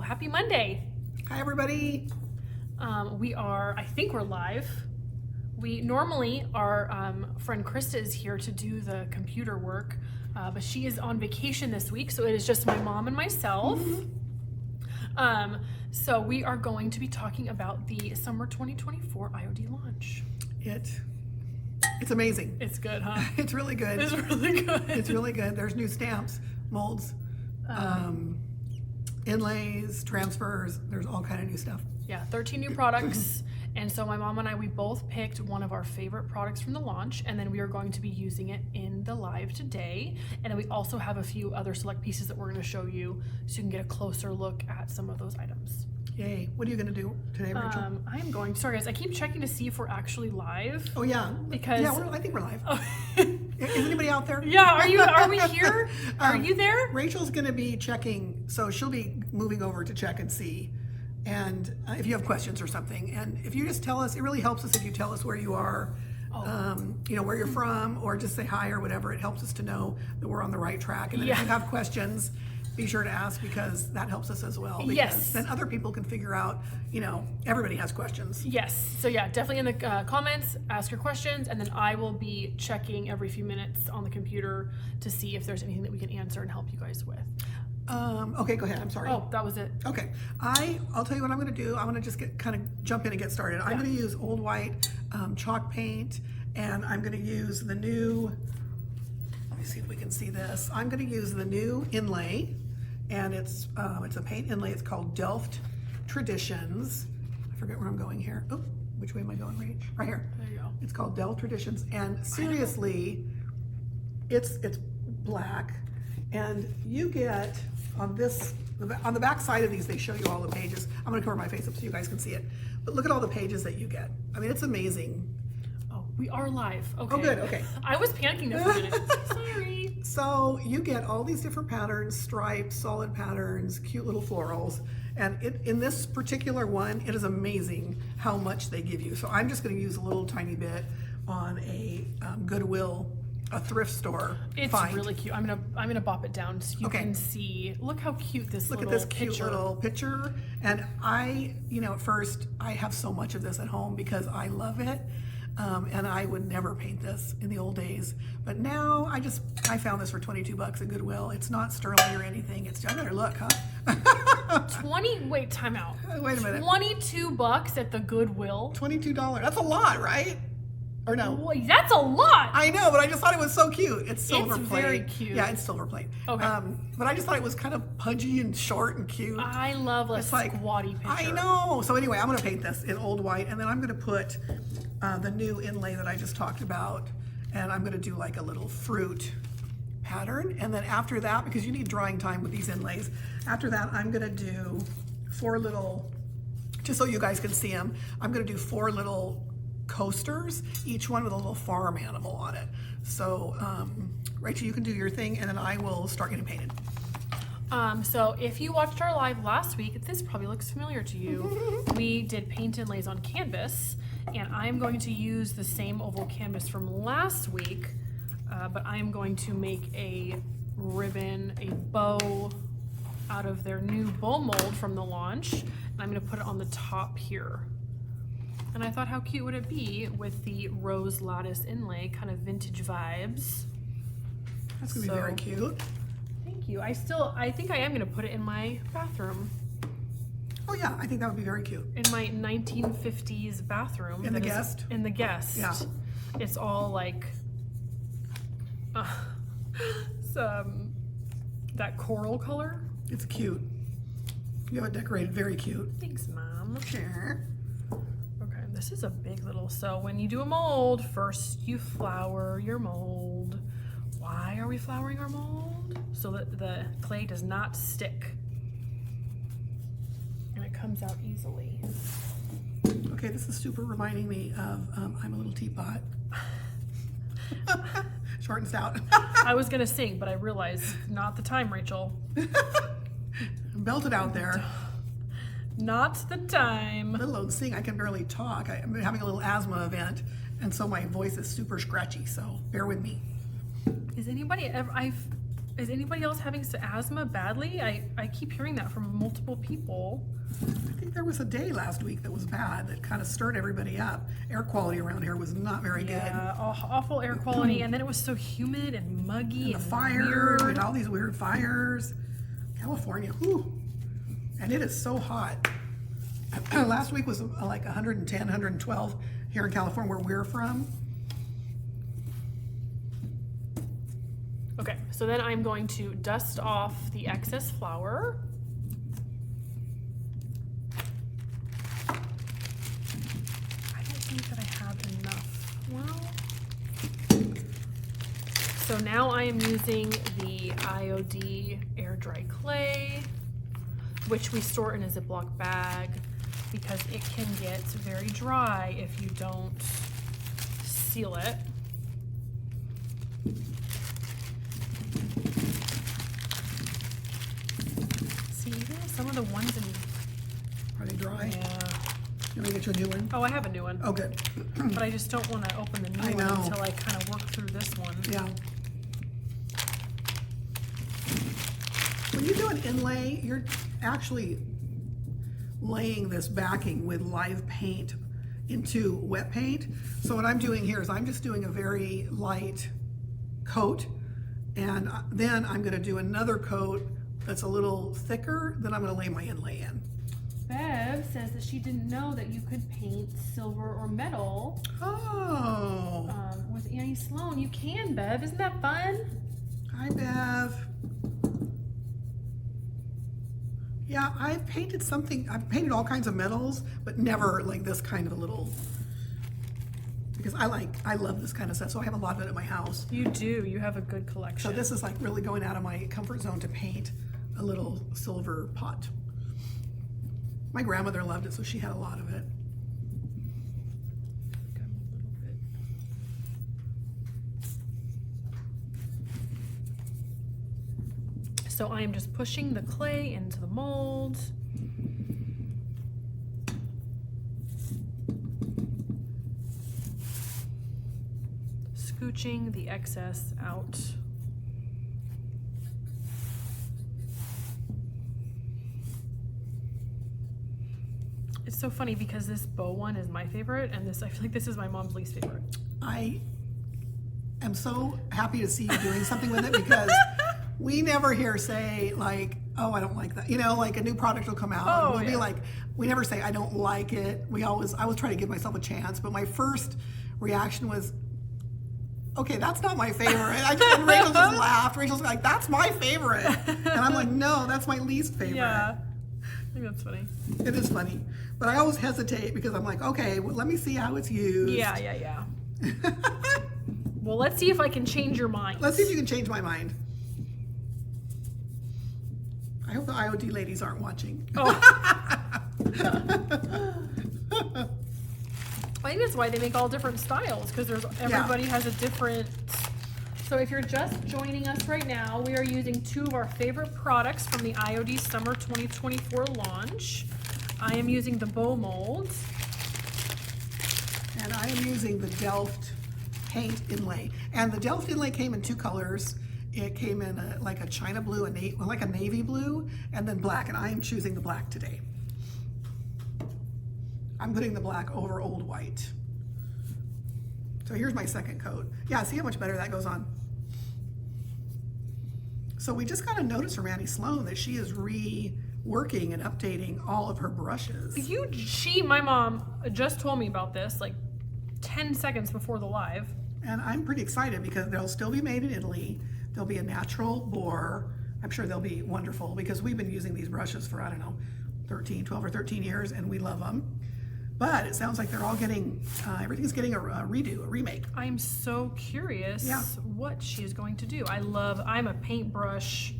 happy Monday. Hi, everybody. I think we're live. We normally, our friend Krista is here to do the computer work, but she is on vacation this week, so it is just my mom and myself. So we are going to be talking about the summer 2024 IOD launch. It's amazing. It's good, huh? It's really good. It's really good. It's really good. There's new stamps, molds, inlays, transfers. There's all kind of new stuff. Yeah, 13 new products. And so my mom and I, we both picked one of our favorite products from the launch, and then we are going to be using it in the live today. And then we also have a few other select pieces that we're going to show you so you can get a closer look at some of those items. Yay. What are you going to do today, Rachel? I'm going, sorry guys, I keep checking to see if we're actually live. Oh yeah. Because I think we're live. Oh. Is anybody out there? Yeah, are we here? Are you there? Rachel's going to be checking, so she'll be moving over to check and see. And if you have questions or something, and if you just tell us, it really helps us if you tell us where you are, where you're from, or just say hi or whatever. It helps us to know that we're on the right track. And then if you have questions, be sure to ask, because that helps us as well. Because yes. Then other people can figure out, everybody has questions. Yes. So yeah, definitely in the comments, ask your questions, and then I will be checking every few minutes on the computer to see if there's anything that we can answer and help you guys with. Okay, go ahead. I'm sorry. Oh, that was it. Okay. I'll tell you what I'm going to do. I'm going to just jump in and get started. I'm going to use Old White chalk paint, and I'm going to use the new, let me see if we can see this. I'm going to use the new Inlay, and it's a paint inlay. It's called Delft Traditions. I forget where I'm going here. Oh, which way am I going, Rach? Right here. There you go. It's called Delft Traditions, and seriously, it's black, and you get on the back side of these, they show you all the pages. I'm going to cover my face up so you guys can see it. But look at all the pages that you get. I mean, it's amazing. Oh, we are live. Okay. Oh, good. Okay. I was panicking there for a minute. Sorry. So you get all these different patterns, stripes, solid patterns, cute little florals. And in this particular one, it is amazing how much they give you. So I'm just going to use a little tiny bit on a Goodwill, a thrift store. It's really cute. I'm gonna bop it down so you can see. Look how cute this Look little at this cute little picture. And at first I have so much of this at home because I love it. And I would never paint this in the old days. But now I found this for 22 bucks at Goodwill. It's not sterling or anything. I better look, huh? Wait, time out. Wait a minute. 22 bucks at the Goodwill. $22. That's a lot, right? Or no? Wait, that's a lot. I know, but I just thought it was so cute. It's silver plate. It's very cute. Yeah, it's silver plate. Okay. But I just thought it was kind of pudgy and short and cute. I love a squatty picture. I know. So anyway, I'm going to paint this in Old White, and then I'm going to put the new inlay that I just talked about, and I'm going to do like a little fruit pattern. And then after that, because you need drying time with these inlays, after that I'm going to do 4 little, just so you guys can see them, I'm going to do 4 little coasters, each one with a little farm animal on it. So Rachel, you can do your thing, and then I will start getting painted. So if you watched our live last week, this probably looks familiar to you. We did paint inlays on canvas, and I'm going to use the same oval canvas from last week, but I'm going to make a ribbon, a bow out of their new bow mold from the launch, and I'm going to put it on the top here. And I thought, how cute would it be with the rose lattice inlay, kind of vintage vibes. That's gonna be very cute. Thank you. I think I am gonna put it in my bathroom. Oh yeah, I think that would be very cute. In my 1950s bathroom. In the guest? In the guest. Yeah. It's all like, that coral color. It's cute. You have it decorated very cute. Thanks, Mom. Sure. Okay, this is a big little, so when you do a mold, first you flour your mold. Why are we flouring our mold? So that the clay does not stick. And it comes out easily. Okay, this is super reminding me of I'm a Little Teapot. Short and stout. I was gonna sing, but I realized not the time, Rachel. Belt it out there. Not the time. Let alone sing. I can barely talk. I'm having a little asthma event, and so my voice is super scratchy, so bear with me. Is anybody ever, Is anybody else having asthma badly? I keep hearing that from multiple people. I think there was a day last week that was bad, that kind of stirred everybody up. Air quality around here was not very good. Yeah, awful air quality, and then it was so humid and muggy And the and fires, weird. and all these weird fires. California, whew. And it is so hot. Last week was like 110, 112 here in California where we're from. Okay, so then I'm going to dust off the excess flour. I don't think that I have enough. Well, so now I am using the IOD air dry clay, which we store in a Ziploc bag because it can get very dry if you don't seal it. See, some of the ones in... Are they dry? Yeah. You want to get you a new one? Oh, I have a new one. Oh, good. But I just don't want to open the I new one know. until I kind of work through this one. Yeah. When you do an inlay, you're actually laying this backing with live paint into wet paint. So what I'm doing here is I'm just doing a very light coat, and then I'm going to do another coat that's a little thicker, then I'm going to lay my inlay in. Bev says that she didn't know that you could paint silver or metal Oh, with Annie Sloan. You can, Bev. Isn't that fun? hi Bev. Yeah, I've painted all kinds of metals, but never like this kind of a little, because I love this kind of stuff, so I have a lot of it at my house. You do. You have a good collection. So this is like really going out of my comfort zone to paint a little silver pot. My grandmother loved it, so she had a lot of it. So I am just pushing the clay into the mold. Scooching the excess out. It's so funny because this bow one is my favorite, and I feel like this is my mom's least favorite. I am so happy to see you doing something with it, because we never hear say like, oh, I don't like that. You know, like a new product will come out and we'll be like, we never say I don't like it. I always try to give myself a chance, but my first reaction was, okay, that's not my favorite. And Rachel just laughed. Rachel's like, that's my favorite. And I'm like, no, that's my least favorite. Yeah, I think that's funny. It is funny. But I always hesitate because I'm like, okay, well, let me see how it's used. Yeah. Well, let's see if I can change your mind. Let's see if you can change my mind. I hope the IOD ladies aren't watching. Oh. I think that's why they make all different styles, because everybody has a different. So if you're just joining us right now, we are using two of our favorite products from the IOD Summer 2024 launch. I am using the bow mold. And I am using the Delft paint inlay. And the Delft inlay came in two colors. It came in like a china blue, like a navy blue, and then black. And I am choosing the black today. I'm putting the black over Old White. So here's my second coat. Yeah, see how much better that goes on. So we just got a notice from Annie Sloan that she is reworking and updating all of her brushes. My mom just told me about this like 10 seconds before the live. And I'm pretty excited because they'll still be made in Italy. They'll be a natural bore. I'm sure they'll be wonderful because we've been using these brushes for, I don't know, 12 or 13 years, and we love them. But it sounds like they're all getting, everything's getting a redo, a remake. I'm so curious what she is going to do. I'm a paintbrush.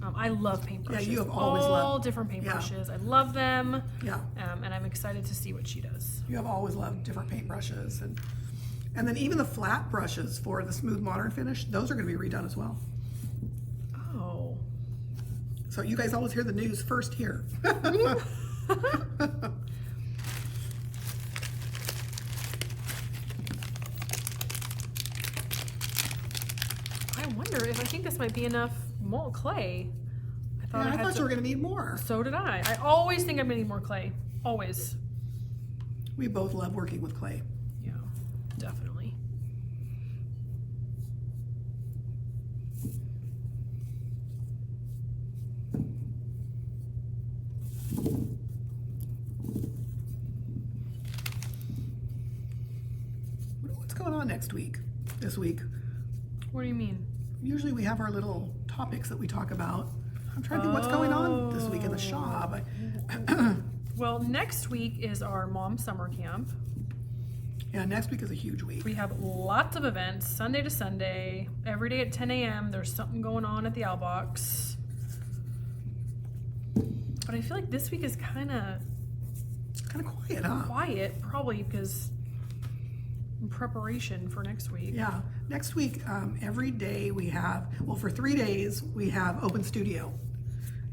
I love paintbrushes. Yeah, you have always loved all different paintbrushes. I love them. Yeah. And I'm excited to see what she does. You have always loved different paintbrushes. And then even the flat brushes for the smooth modern finish, those are going to be redone as well. Oh. So you guys always hear the news first here. I wonder if I think this might be enough mold clay. Yeah, I thought you were gonna need more. So did I. I always think I'm gonna need more clay. Always. We both love working with clay. Yeah, definitely. What's going on this week? What do you mean? Usually we have our little topics that we talk about. I'm trying to think what's going on this week in the shop. Well, next week is our mom summer camp. Yeah, next week is a huge week. We have lots of events, Sunday to Sunday. Every day at 10 a.m. there's something going on at the Outbox. But I feel like this week is kind of Quiet, huh? quiet, probably because in preparation for next week. Yeah, next week, every day we have, well, for 3 days, we have open studio.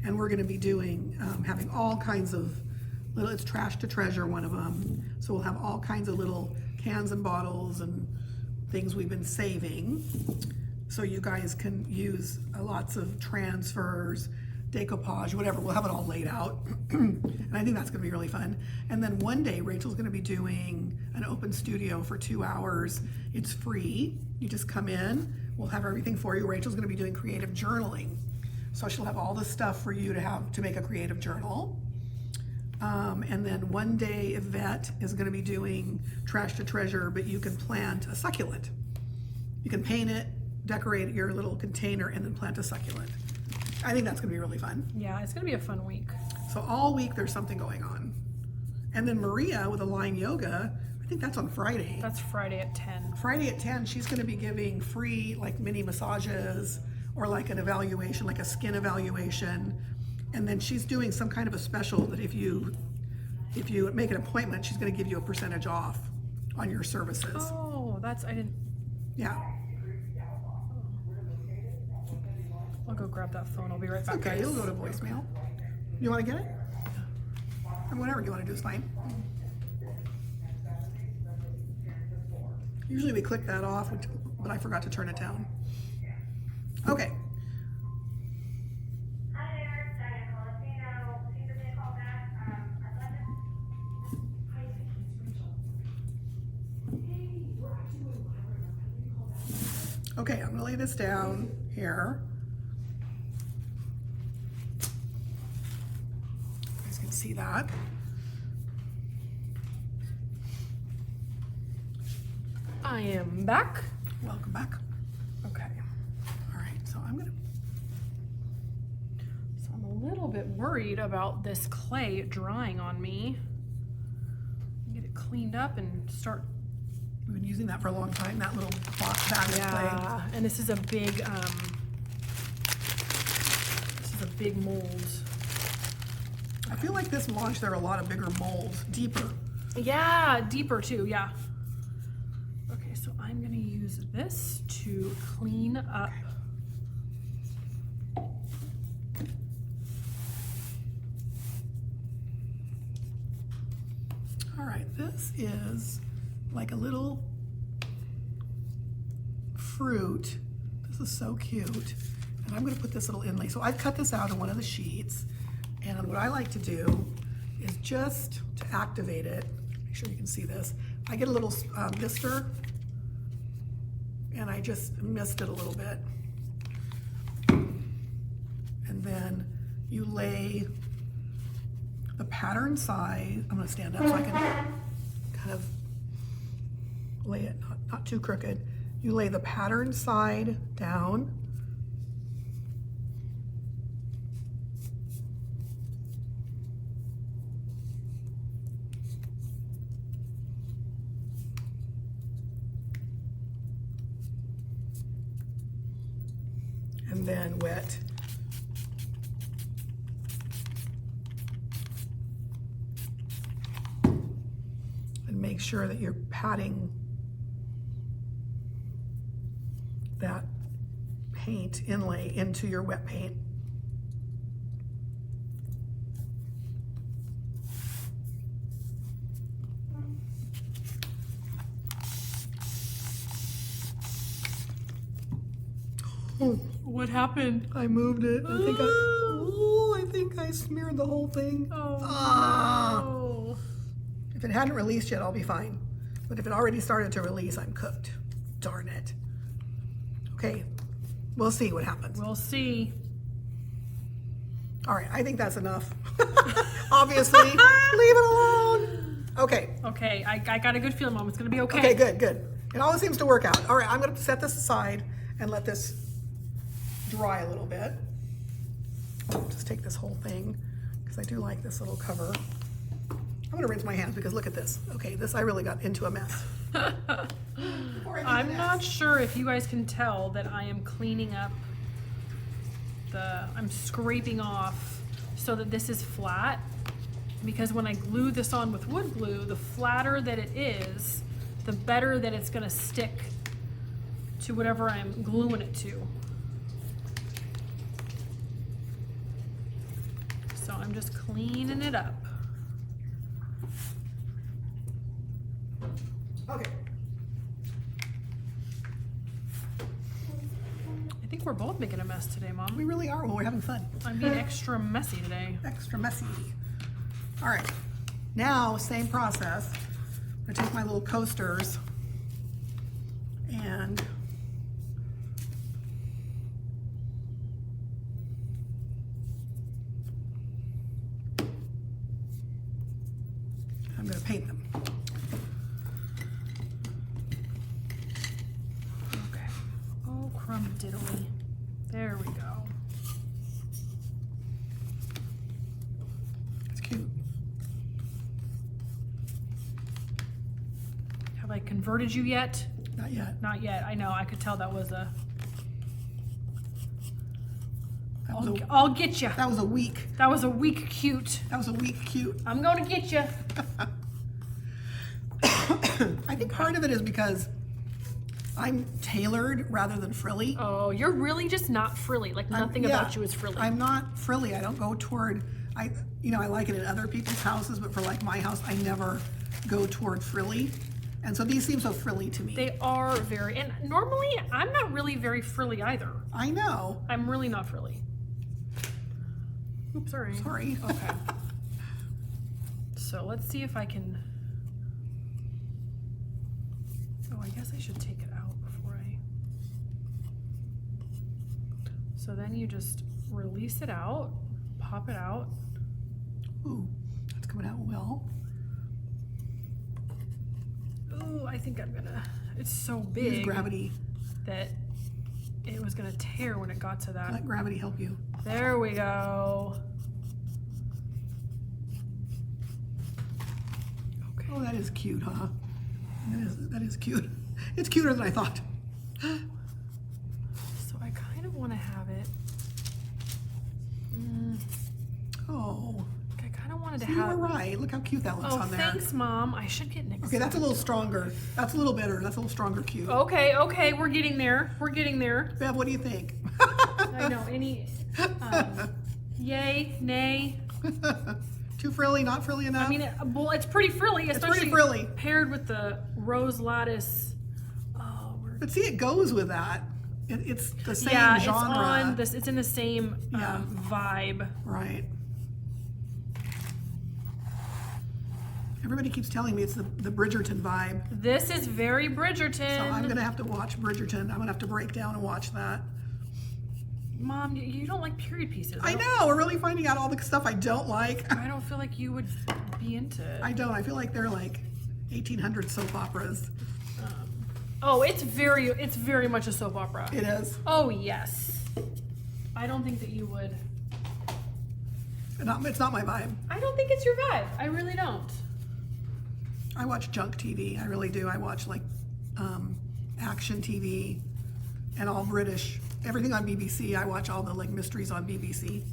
And we're gonna be doing, having all kinds of little, it's trash to treasure, one of them. So we'll have all kinds of little cans and bottles and things we've been saving. So you guys can use lots of transfers, decoupage, whatever, we'll have it all laid out. And I think that's gonna be really fun. And then one day, Rachel's gonna be doing an open studio for 2 hours. It's free, you just come in, we'll have everything for you. Rachel's gonna be doing creative journaling. So she'll have all the stuff for you to make a creative journal. And then one day Yvette is gonna be doing trash to treasure, but you can plant a succulent. You can paint it, decorate your little container, and then plant a succulent. I think that's gonna be really fun. Yeah, it's gonna be a fun week. So all week there's something going on. And then Maria with Align Yoga, I think that's on Friday. That's Friday at 10. Friday at 10, she's gonna be giving free like mini massages or like an evaluation, like a skin evaluation. And then she's doing some kind of a special that if you make an appointment, she's gonna give you a percentage off on your services. Oh, I didn't. Yeah, I'll go grab that phone. I'll be right back. okay, guys. it'll go to voicemail. You wanna get it? Or whatever you wanna do is fine. Usually we click that off, but I forgot to turn it down. Okay. Hi there, Diane Colosino. Please give me a call back. Okay, I'm gonna lay this down here. You guys can see that. I am back. Welcome back. Okay. All right, so I'm I'm a little bit worried about this clay drying on me. Get it cleaned up and start. we've been using that for a long time, that little box bag of clay. Yeah, and this is a big mold. I feel like this launch, there are a lot of bigger molds, deeper. Yeah, deeper too, yeah. Okay, so I'm gonna use this to clean up. All right, this is like a little fruit. This is so cute. And I'm gonna put this little inlay. So I've cut this out on one of the sheets. And what I like to do is just to activate it, make sure you can see this, I get a little mister and I just mist it a little bit. And then you lay the pattern side, I'm gonna stand up so I can kind of lay it not too crooked. You lay the pattern side down. And then wet. And make sure that you're patting that paint inlay into your wet paint. What happened? I moved it. I think I smeared the whole thing. Oh, Ah. no. If it hadn't released yet, I'll be fine. But if it already started to release, I'm cooked. Darn it. Okay, we'll see what happens. We'll see. All right, I think that's enough. Obviously, leave it alone. Okay. Okay, I got a good feeling, Mom. It's gonna be okay. Okay, good. It always seems to work out. All right, I'm gonna set this aside and let this dry a little bit. I'll just take this whole thing because I do like this little cover. I'm gonna rinse my hands because look at this. Okay, this I really got into a mess. I'm not sure if you guys can tell that I am cleaning up I'm scraping off so that this is flat, because when I glue this on with wood glue, the flatter that it is, the better that it's gonna stick to whatever I'm gluing it to. So I'm just cleaning it up. Okay. I think we're both making a mess today, Mom. We really are when we're having fun. I'm being extra messy today. Extra messy. All right, now same process. I'm gonna take my little coasters and I'm gonna paint them. Okay. Oh, crumb diddly. There we go. It's cute. Have I converted you yet? Not yet. Not yet. I know. I could tell that was a. I'll get you. That was a weak. That was a weak cute. That was a weak cute. I'm gonna get you. I think part of it is because I'm tailored rather than frilly. Oh, you're really just not frilly. Like nothing about you is frilly. I'm not frilly. I don't go toward, I like it in other people's houses, but for like my house, I never go toward frilly. And so these seem so frilly to me. They are very, and normally I'm not really very frilly either. I know. I'm really not frilly. Oops, sorry. Sorry. Okay. So let's see if I can. Oh, I guess I should take it out before I. So then you just release it out, pop it out. Ooh, that's coming out well. Ooh, I think I'm gonna. It's so Use big gravity. that it was gonna tear when it got to that. Let gravity help you. There we go. Okay. Oh, that is cute, huh? That is cute. It's cuter than I thought. So I kind of want to have it. Oh, I kind of wanted to you were have. right. Look how cute that looks Oh, on there. thanks, Mom. I should get next. Okay, that's a little stronger. That's a little better. That's a little stronger cute. Okay, okay, we're getting there. We're getting there. Bev, what do you think? I know. Yay, nay. Too frilly, not frilly enough? I mean, well, it's pretty frilly, especially pretty frilly. paired with the rose lattice. Oh, But see, it goes with that. It's the same yeah, genre. it's on this. It's in the same Yeah. vibe. Right. Everybody keeps telling me it's the Bridgerton vibe. This is very Bridgerton. So I'm gonna have to watch Bridgerton. I'm gonna have to break down and watch that. Mom, you don't like period pieces. I know, we're really finding out all the stuff I don't like. I don't feel like you would be into it. I don't. I feel like they're like 1800 soap operas. Oh, it's very much a soap opera. It is. Oh yes. I don't think that you would. It's not my vibe. I don't think it's your vibe. I really don't. I watch junk TV. I really do. I watch like action TV and all British. Everything on BBC. I watch all the like mysteries on BBC.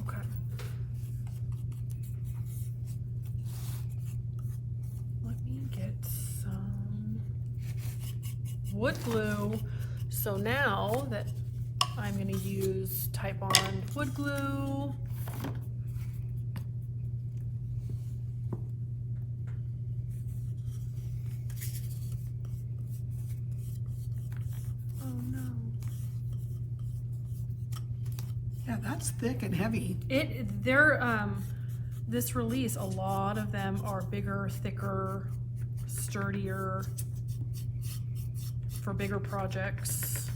Okay. Let me get some wood glue. So now that I'm going to use Tite Bond wood glue. Yeah, that's thick and heavy. This release, a lot of them are bigger, thicker, sturdier for bigger projects.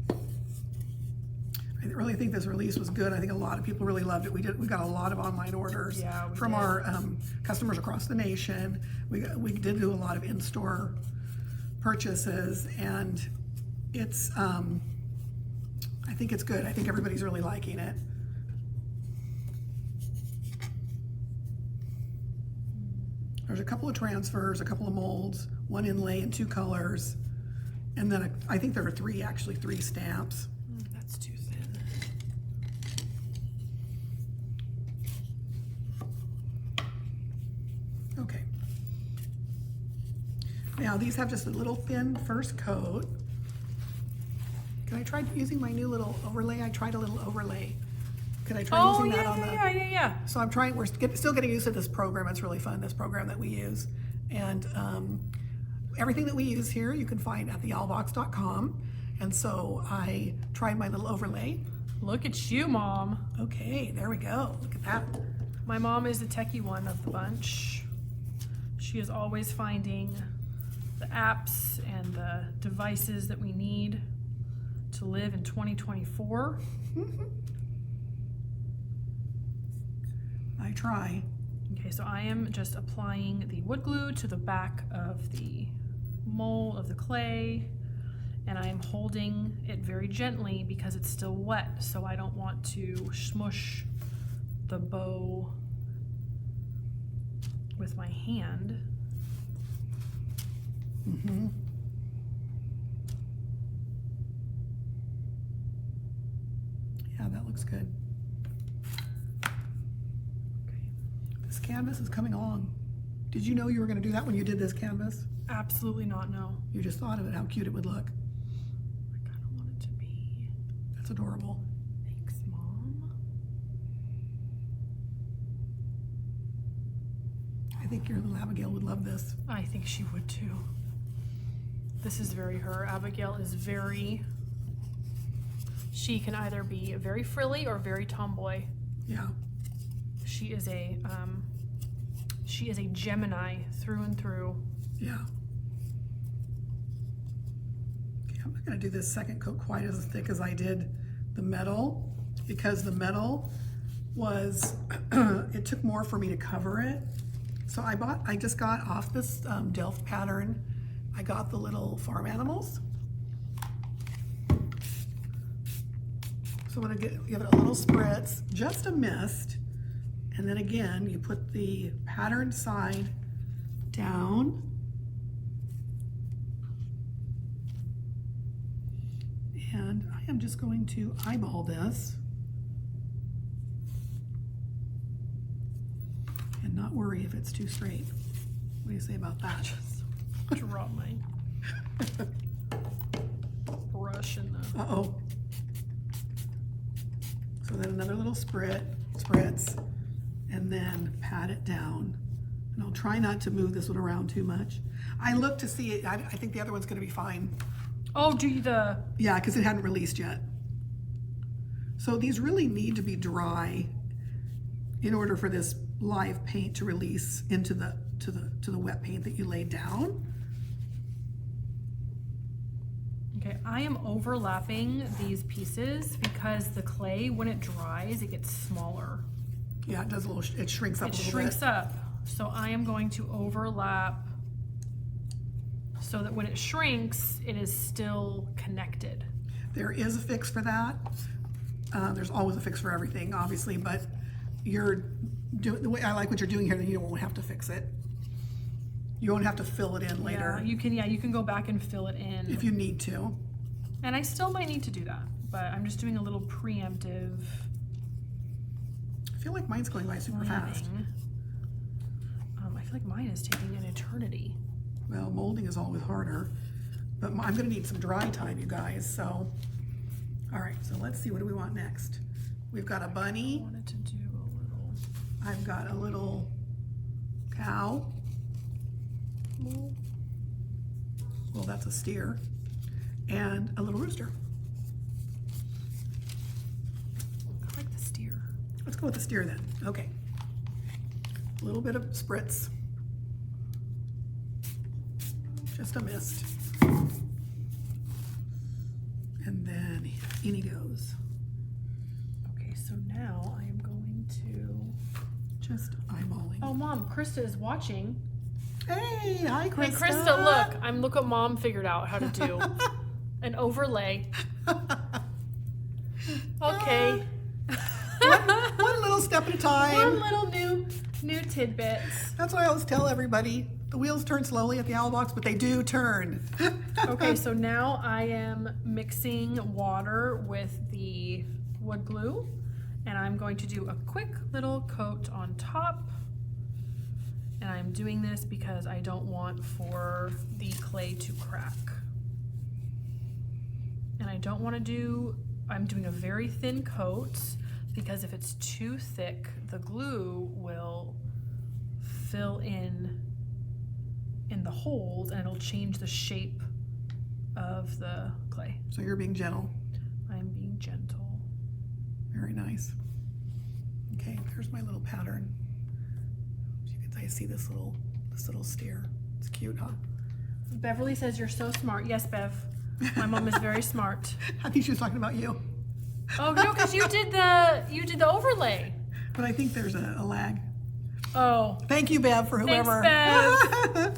I really think this release was good. I think a lot of people really loved it. We got a lot of online orders from our customers across the nation. We did do a lot of in-store purchases, and it's I think it's good. I think everybody's really liking it. There's a couple of transfers, a couple of molds, one inlay in 2 colors, and then I think there are 3 stamps. That's too thin. Okay. Now these have just a little thin first coat. Can I try using my new little overlay? I tried a little overlay. Could I try using that on the... Yeah. So I'm trying, still getting used to this program. It's really fun, this program that we use. And everything that we use here you can find at thealbox.com. And so I tried my little overlay. Look at you, Mom. Okay, there we go. Look at that. My mom is the techie one of the bunch. She is always finding the apps and the devices that we need to live in 2024. I try. Okay, so I am just applying the wood glue to the back of the mold of the clay, and I am holding it very gently because it's still wet, so I don't want to smush the bow with my hand. Yeah, that looks good. This canvas is coming along. Did you know you were going to do that when you did this canvas? Absolutely not, no. You just thought of it, how cute it would look. I kind of want it to be. That's adorable. Thanks, Mom. I think your little Abigail would love this. I think she would too. This is very her. Abigail is very, she can either be very frilly or very tomboy. Yeah. She is a Gemini through and through. Yeah. Okay, I'm not going to do this second coat quite as thick as I did the metal, because the metal was, it took more for me to cover it. So I just got off this Delft pattern. I got the little farm animals. So I'm going to give it a little spritz, just a mist. And then again, you put the patterned side down. And I am just going to eyeball this and not worry if it's too straight. What do you say about that? Just drop my brush in the... Uh-oh. So then another little spritz, and then pat it down. And I'll try not to move this one around too much. I look to see it, I think the other one's gonna be fine. Oh, do you the... Yeah, because it hadn't released yet. So these really need to be dry in order for this live paint to release into the wet paint that you laid down. Okay, I am overlapping these pieces because the clay, when it dries, it gets smaller. Yeah, it does a little, it shrinks up a It little shrinks bit. up. So I am going to overlap so that when it shrinks, it is still connected. There is a fix for that. There's always a fix for everything, obviously, but the way I like what you're doing here, then you won't have to fix it. You won't have to fill it in later. Yeah, you can go back and fill it in. If you need to. And I still might need to do that, but I'm just doing a little preemptive. I feel like mine's going by super fast. I feel like mine is taking an eternity. Well, molding is always harder, but I'm gonna need some dry time, you guys, so. All right, so let's see, what do we want next? We've got a I bunny. wanted to do a little... I've got a little cow. Well, that's a steer. And a little rooster. Let's go with the steer then. Okay. A little bit of spritz. Just a mist. And then in he goes. Okay, so now I am going to... Just eyeballing. Oh, Mom, Krista is watching. Hey, hi, Krista. Hey, Krista, look what Mom figured out how to do. An overlay. Okay. One little step at a time. One little new tidbits. That's what I always tell everybody. The wheels turn slowly at the owl box, but they do turn. Okay, so now I am mixing water with the wood glue, and I'm going to do a quick little coat on top. And I'm doing this because I don't want for the clay to crack. And I don't want to do, I'm doing a very thin coat because if it's too thick, the glue will fill in the holes and it'll change the shape of the clay. So you're being gentle. I'm being gentle. Very nice. Okay, there's my little pattern. You can see this little steer. It's cute, huh? Beverly says you're so smart. Yes, Bev. My mom is very smart. I think she was talking about you. Oh no, because you did the overlay. But I think there's a lag. Oh. Thank you, Bev, for whoever. Thanks, Bev.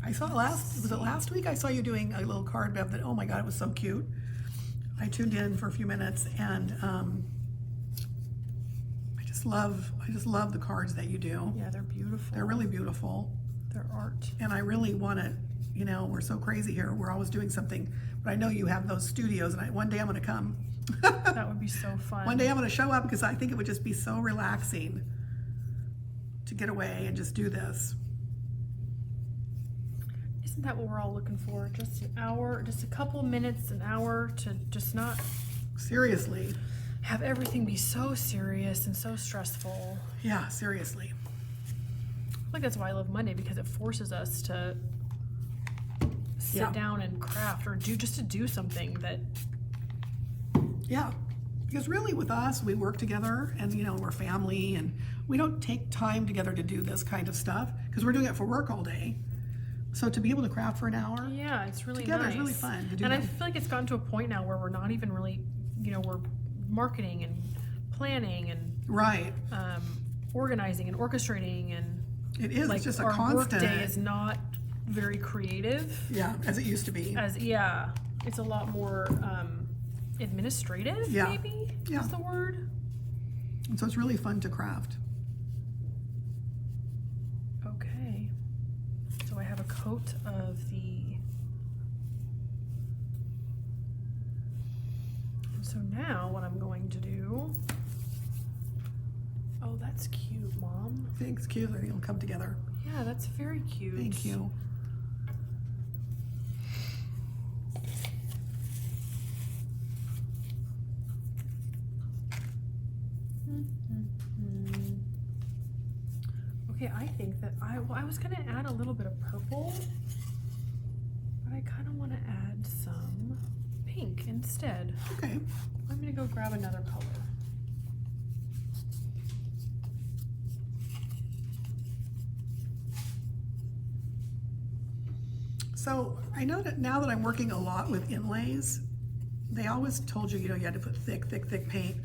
I saw was it last week? I saw you doing a little card, Bev, that, oh my God, it was so cute. I tuned in for a few minutes and I just love the cards that you do. Yeah, they're beautiful. They're really beautiful. They're art. And I really want to, you know, we're so crazy here. We're always doing something, but I know you have those studios and one day I'm going to come. That would be so fun. One day I'm going to show up because I think it would just be so relaxing to get away and just do this. Isn't that what we're all looking for? Just an hour, just a couple minutes, an hour to just not Seriously. have everything be so serious and so stressful. Yeah, seriously. I think that's why I love Monday, because it forces us to sit down and craft or to do something that... Yeah, because really with us, we work together and, you know, we're family and we don't take time together to do this kind of stuff because we're doing it for work all day. So to be able to craft for an hour Yeah, it's really together nice. is really fun to do And I that. feel like it's gotten to a point now where we're not even really, you know, we're marketing and planning and Right. organizing and orchestrating, and It is. like It's just a our constant. work day is not very creative. Yeah, as it used to be. It's a lot more administrative. Yeah. Maybe Yeah. is the word. And so it's really fun to craft. Okay, so I have a coat of the. And so now what I'm going to do. Oh, that's cute, Mom. Thanks, cute. It'll come together. Yeah, that's very cute. Thank you. Okay, I think that I was gonna add a little bit of purple, but I kind of want to add some pink instead. Okay. I'm gonna go grab another color. So I know that now that I'm working a lot with inlays, they always told you, you know, you had to put thick paint.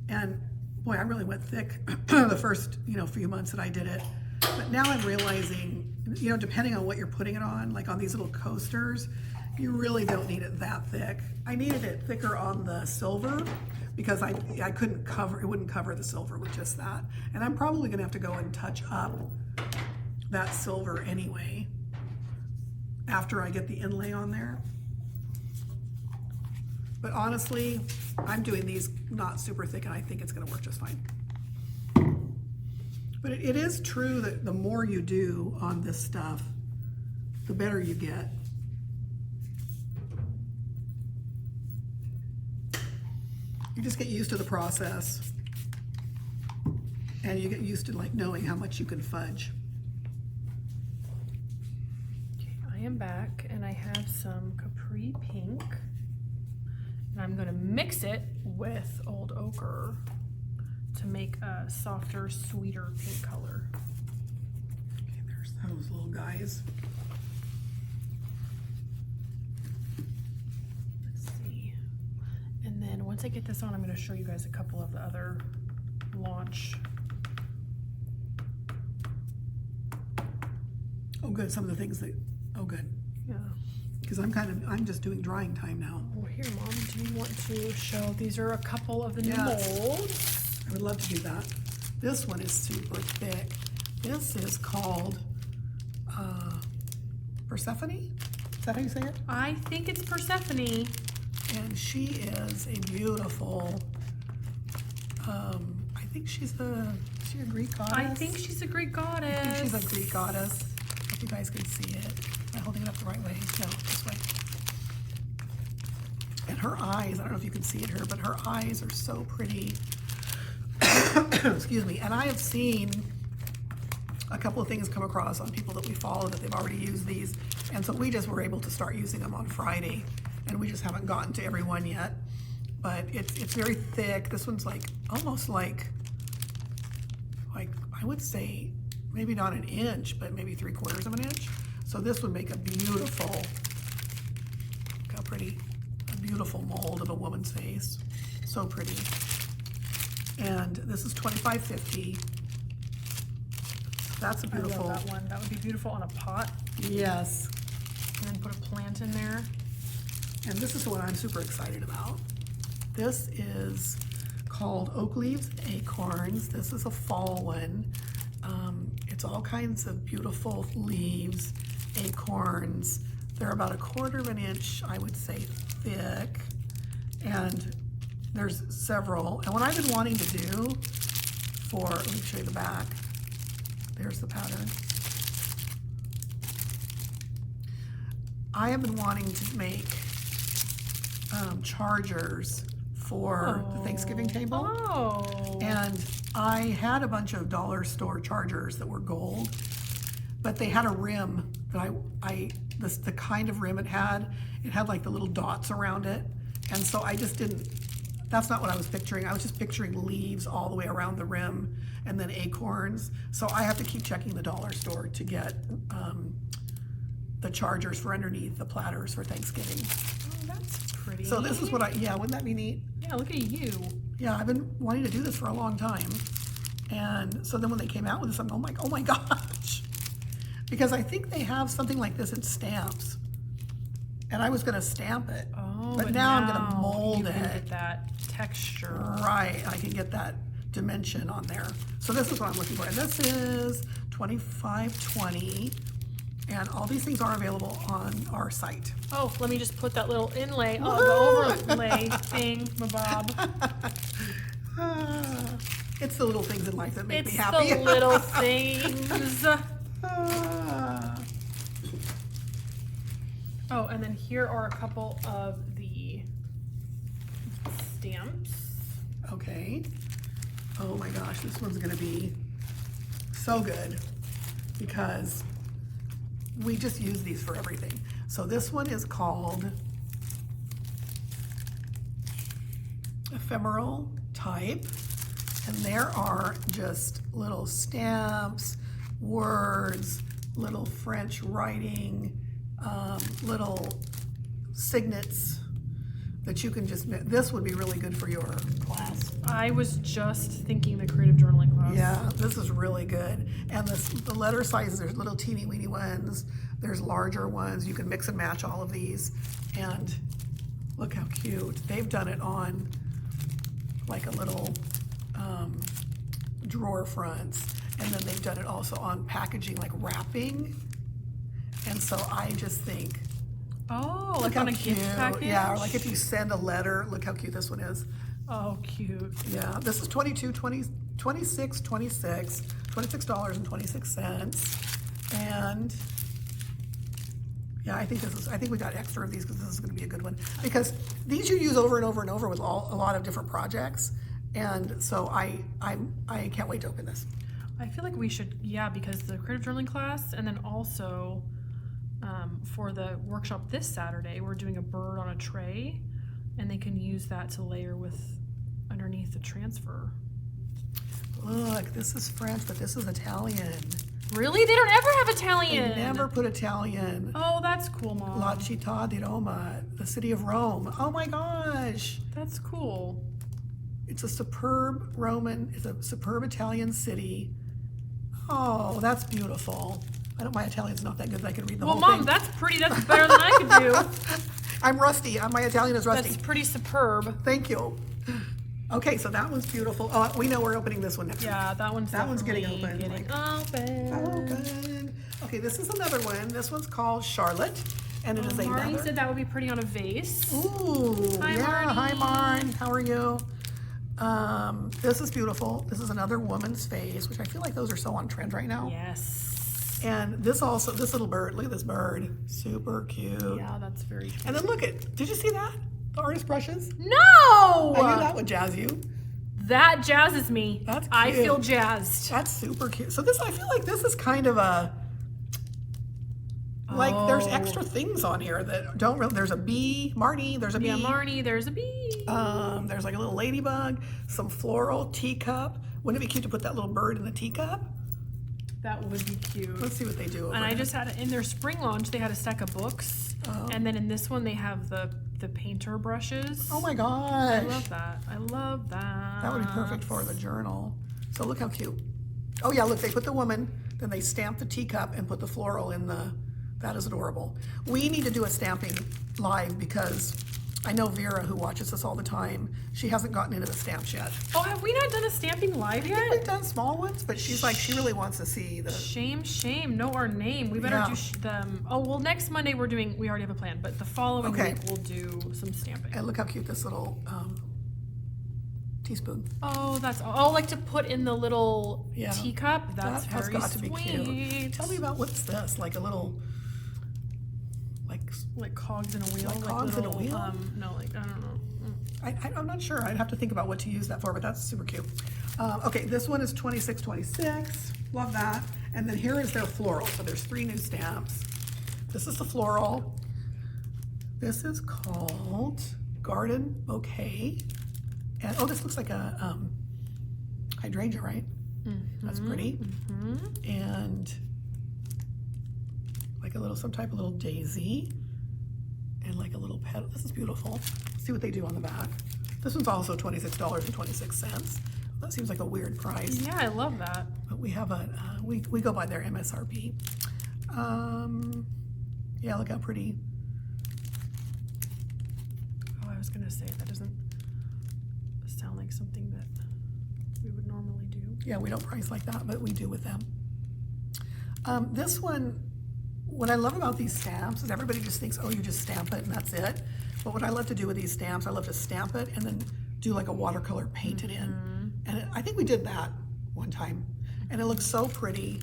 And boy, I really went thick the first, you know, few months that I did it. But now I'm realizing, you know, depending on what you're putting it on, like on these little coasters, you really don't need it that thick. I needed it thicker on the silver because I couldn't cover, it wouldn't cover the silver with just that. And I'm probably gonna have to go and touch up that silver anyway after I get the inlay on there. But honestly, I'm doing these not super thick and I think it's gonna work just fine. But it is true that the more you do on this stuff, the better you get. You just get used to the process and you get used to like knowing how much you can fudge. Okay, I am back and I have some Capri Pink. And I'm gonna mix it with Old Ochre to make a softer, sweeter pink color. Okay, there's those little guys. Let's see. And then once I get this on, I'm gonna show you guys a couple of the other launch. Oh, good. Some of the things that. Oh, good. Yeah. Because I'm just doing drying time now. Well, here, Mom, do you want to show? These are a couple of the new Yes. molds. I would love to do that. This one is super thick. This is called Persephone. Is that how you say it? I think it's Persephone. And she is a beautiful. I think is she a Greek goddess? I think she's a Greek goddess. I think she's a Greek goddess. If you guys can see it. Am I holding it up the right way? No, this way. And her eyes, I don't know if you can see it here, but her eyes are so pretty. Excuse me. And I have seen a couple of things come across on people that we follow that they've already used these. And so we just were able to start using them on Friday. And we just haven't gotten to every one yet. But it's very thick. This one's like almost like I would say maybe not an inch, but maybe 3/4 of an inch. So this would make a beautiful, look how pretty, a beautiful mold of a woman's face. So pretty. And this is $25.50. That's a beautiful. I love that one. That would be beautiful on a pot. Yes. And then put a plant in there. And this is the one I'm super excited about. This is called Oak Leaves Acorns. This is a fall one. It's all kinds of beautiful leaves, acorns. They're about 1/4 of an inch, I would say, thick. And there's several. And what I've been wanting to do let me show you the back. There's the pattern. I have been wanting to make chargers for the Thanksgiving table. Oh. And I had a bunch of dollar store chargers that were gold, but they had a rim that the kind of rim it had like the little dots around it. And so I just didn't, that's not what I was picturing. I was just picturing leaves all the way around the rim and then acorns. So I have to keep checking the dollar store to get the chargers for underneath the platters for Thanksgiving. Oh, that's pretty. So this is what wouldn't that be neat? Yeah, look at you. Yeah, I've been wanting to do this for a long time. And so then when they came out with this, I'm like, oh my gosh. Because I think they have something like this in stamps. And I was gonna stamp it. Oh, but now I'm gonna you mold can it. get that texture. Right, I can get that dimension on there. So this is what I'm looking for. And this is $25.20. And all these things are available on our site. Oh, let me just put that little inlay, the overlay thing, Bob. It's the little things in life that make It's me happy. the little things. Oh, and then here are a couple of the stamps. Okay. Oh my gosh, this one's gonna be so good because we just use these for everything. So this one is called Ephemeral Type, and there are just little stamps, words, little French writing, little signets that you can just, this would be really good for your class. I was just thinking the creative journaling class. Yeah, this is really good. And the letter sizes, there's little teeny weeny ones, there's larger ones. You can mix and match all of these. And look how cute. They've done it on like a little drawer fronts. And then they've done it also on packaging, like wrapping. And so I just think, Oh, look like how on a cute. gift package? Yeah, or like if you send a letter, look how cute this one is. Oh, cute. Yeah, this is $26.26. And yeah, I think we got extra of these because this is gonna be a good one. Because these you use over and over and over with a lot of different projects. And so I can't wait to open this. I feel like we should, yeah, because the creative journaling class, and then also for the workshop this Saturday, we're doing a bird on a tray. And they can use that to layer with underneath the transfer. Look, this is French, but this is Italian. Really? They don't ever have Italian. They never put Italian. Oh, that's cool, Mom. La Città di Roma, the city of Rome. Oh my gosh. That's cool. It's a superb Italian city. Oh, that's beautiful. My Italian's not that good that I can read the Well, whole Mom, thing. that's pretty. That's better than I could do. I'm rusty. My Italian is rusty. That's pretty superb. Thank you. Okay, so that one's beautiful. Oh, we know we're opening this one next Yeah, that one's getting definitely open. Getting open. Open. Okay, this is another one. This one's called Charlotte, and it is Marnie another. said that would be pretty on a vase. Ooh, Hi, yeah. Marnie. Hi, Marn. How are you? This is beautiful. This is another woman's face, which I feel like those are so on trend right now. Yes. And this little bird. Look at this bird. Super cute. Yeah, that's very cute. And then look did you see that? The artist brushes? No! I knew that would jazz you. That jazzes me. That's I cute. feel jazzed. That's super cute. So I feel like this is kind of a, there's extra things on here that don't really, there's a bee, Marnie, there's a bee. Yeah, Marnie, there's a bee. There's like a little ladybug, some floral teacup. Wouldn't it be cute to put that little bird in the teacup? That would be cute. Let's see what they do. And I just had, in their spring launch, they had a stack of books. Oh. And then in this one, they have the painter brushes. Oh my I gosh. love that. I love that. That would be perfect for the journal. So look how cute. Oh yeah, look, they put the woman, then they stamp the teacup and put the floral in that is adorable. We need to do a stamping live because I know Vera, who watches us all the time, she hasn't gotten into the stamps yet. Oh, have we not done a stamping live We've yet? done small ones, but she's like, she really wants to see the, Shame. Know our name. We better Yeah. do them. Oh, well, next Monday we already have a plan, but the following Okay. week we'll do some stamping. and look how cute this little teaspoon. Oh, like to put in the little Yeah. teacup? That's That has very got to be cute. sweet. Tell me about what's this? Like a little, Like cogs in a wheel. Like cogs in a wheel? No, like, I don't know. I'm not sure. I'd have to think about what to use that for, but that's super cute. Okay, this one is 2626. Love that. And then here is their floral. So there's 3 new stamps. This is the floral. This is called Garden Bouquet. And oh, this looks like a hydrangea, right? That's pretty. And like some type of little daisy. And like a little petal. This is beautiful. Let's see what they do on the back. This one's also $26.26. That seems like a weird price. Yeah, I love that. But we have we go by their MSRP. Yeah, look how pretty. Oh, I was gonna say that doesn't sound like something that we would normally do. Yeah, we don't price like that, but we do with them. This one, what I love about these stamps is everybody just thinks, oh, you just stamp it and that's it. But what I love to do with these stamps, I love to stamp it and then do like a watercolor paint it in. And I think we did that one time. And it looks so pretty.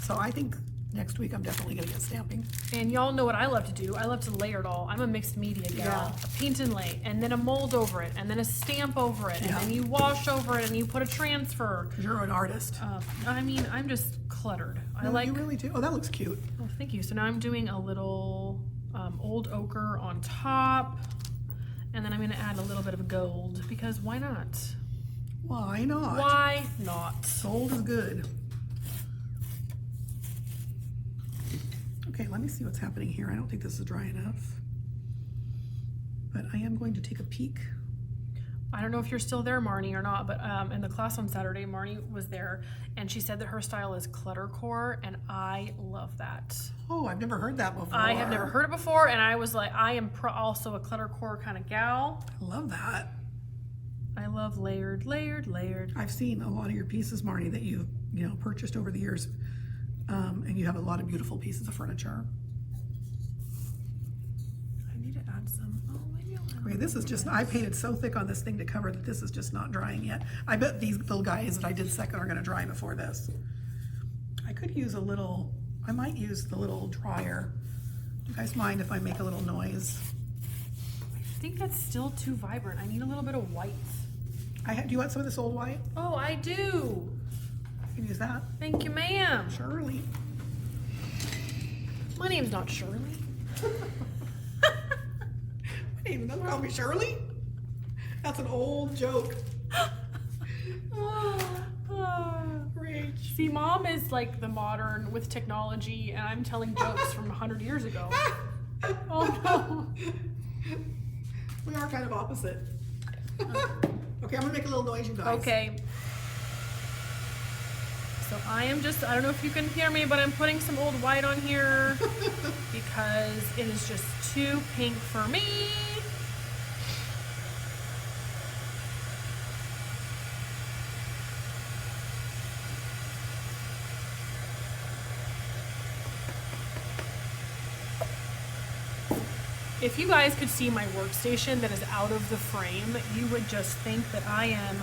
So I think next week I'm definitely gonna get stamping. And y'all know what I love to do. I love to layer it all. I'm a mixed media gal. Yeah. A paint and lay, and then a mold over it, and then a stamp over it, and Yeah. then you wash over it, and you put a transfer. Because you're an artist. I mean, I'm just cluttered. No, you really do. Oh, that looks cute. Oh, thank you. So now I'm doing a little old ochre on top, and then I'm going to add a little bit of gold because why not? Why not? Why not? Gold is good. Okay, let me see what's happening here. I don't think this is dry enough. But I am going to take a peek. I don't know if you're still there, Marnie, or not, but in the class on Saturday, Marnie was there, and she said that her style is cluttercore, and I love that. Oh, I've never heard that before. I have never heard it before, and I was like, I am also a cluttercore kind of gal. I love that. I love layered. I've seen a lot of your pieces, Marnie, that you've purchased over the years, and you have a lot of beautiful pieces of furniture. I need to add some. Oh, maybe I'll add. Okay, this is just, I painted so thick on this thing to cover that this is just not drying yet. I bet these little guys that I did second are gonna dry before this. I could use I might use the little dryer. Do you guys mind if I make a little noise? I think that's still too vibrant. I need a little bit of white. Do you want some of this old white? Oh, I do. I can use that. Thank you, ma'am. Shirley. My name's not Shirley. My name's Don't call me Shirley. That's an old joke. Rach. See, Mom is like the modern with technology, and I'm telling jokes from 100 years ago. Oh no. We are kind of opposite. Okay, I'm gonna make a little noise, you guys. Okay. So I don't know if you can hear me, but I'm putting some Old White on here because it is just too pink for me. If you guys could see my workstation that is out of the frame, you would just think that I am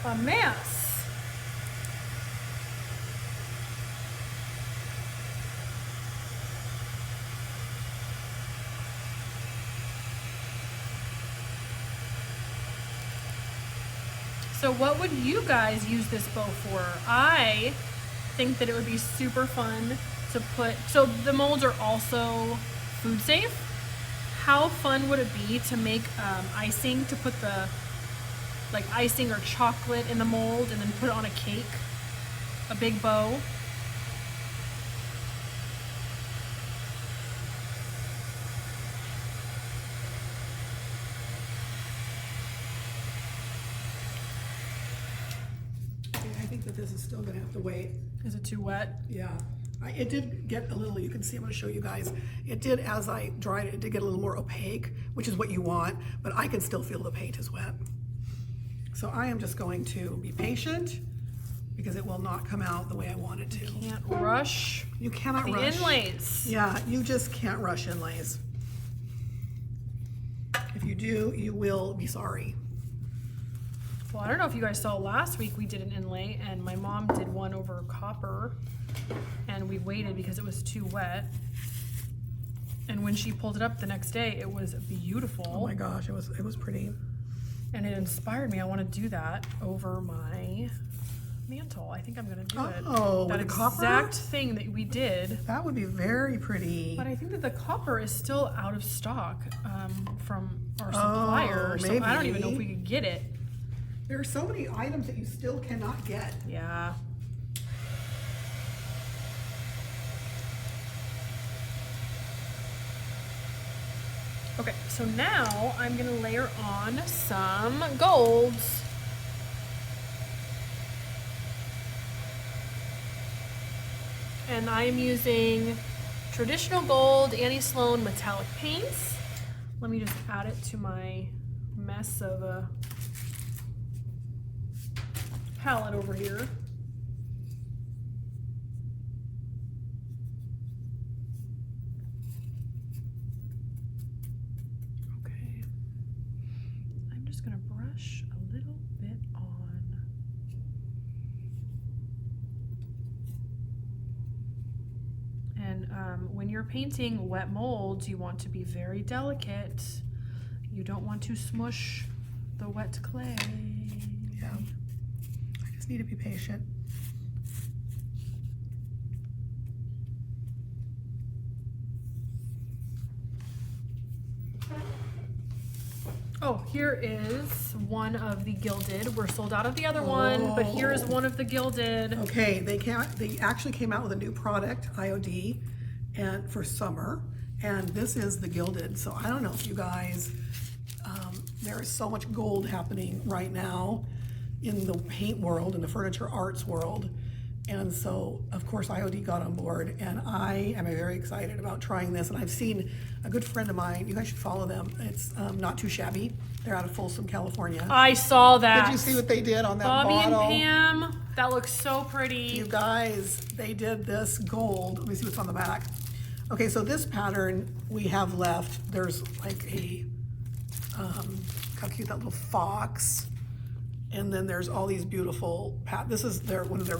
a mess. So what would you guys use this bow for? I think that it would be super fun to put, so the molds are also food safe. How fun would it be to make icing, to put the like icing or chocolate in the mold and then put it on a cake, a big bow? I think that this is still gonna have to wait. Is it too wet? Yeah. It did get a little, you can see, I'm gonna show you guys. It did, as I dried it, it did get a little more opaque, which is what you want, but I can still feel the paint is wet. So I am just going to be patient because it will not come out the way I want it to. Can't rush You cannot the rush. inlays. Yeah, you just can't rush inlays. If you do, you will be sorry. Well, I don't know if you guys saw last week we did an inlay and my mom did one over copper and we waited because it was too wet. And when she pulled it up the next day, it was beautiful. Oh my gosh, it was pretty. And it inspired me. I want to do that over my mantle. I think I'm going to do it. Oh, that with the copper? exact thing that we did. That would be very pretty. But I think that the copper is still out of stock from our supplier. So I don't even know if we could get it. There are so many items that you still cannot get. Yeah. Okay, so now I'm gonna layer on some golds. And I am using traditional gold Annie Sloan metallic paints. Let me just add it to my mess of a palette over here. Okay, I'm just gonna brush a little bit on. And when you're painting wet molds, you want to be very delicate. You don't want to smush the wet clay. Yeah. I just need to be patient. Oh, here is one of the gilded. We're sold out of the other one, but here is one of the gilded. Okay, they actually came out with a new product, IOD, and for summer, and this is the gilded. So I don't know if you guys, there is so much gold happening right now in the paint world, in the furniture arts world. And so, of course, IOD got on board, and I am very excited about trying this. And I've seen a good friend of mine, you guys should follow them. It's Not Too Shabby. They're out of Folsom, California. I saw that. Did you see what they did on that Bobby bottle? and Pam, that looks so pretty. You guys, they did this gold. Let me see what's on the back. Okay, so this pattern we have left. There's like a, how cute, that little fox. And then there's all these beautiful, this is one of their,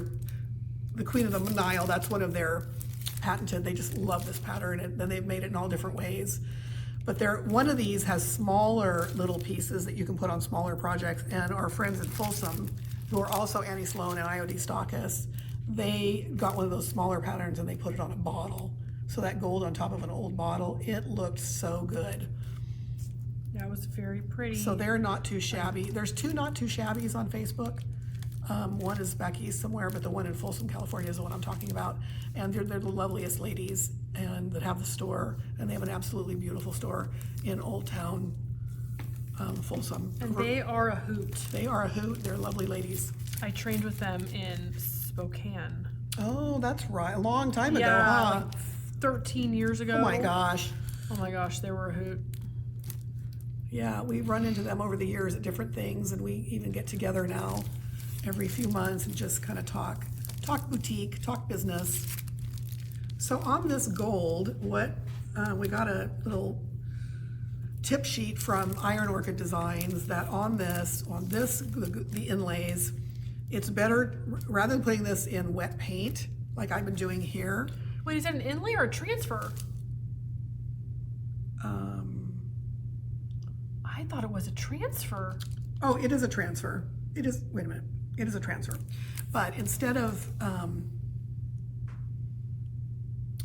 the Queen of the Nile, that's one of their patented, they just love this pattern, and then they've made it in all different ways. But one of these has smaller little pieces that you can put on smaller projects, and our friends in Folsom, who are also Annie Sloan and IOD stockists, they got one of those smaller patterns and they put it on a bottle. So that gold on top of an old bottle, it looked so good. That was very pretty. So they're not too shabby. There's two not too shabbies on Facebook. One is back east somewhere, but the one in Folsom, California is the one I'm talking about. And they're the loveliest ladies and that have the store, and they have an absolutely beautiful store in Old Town, Folsom. And they are a hoot. They are a hoot. They're lovely ladies. I trained with them in Spokane. Oh, that's right. A long time ago, Yeah, huh? like 13 years ago. Oh my gosh. Oh my gosh, they were a hoot. Yeah, we've run into them over the years at different things, and we even get together now every few months and just kind of talk boutique, talk business. So on this gold, we got a little tip sheet from Iron Orchid Designs that the inlays, it's better, rather than putting this in wet paint like I've been doing here. Wait, is that an inlay or a transfer? I thought it was a transfer. Oh, it is a transfer. It is, wait a minute. It is a transfer. But instead of,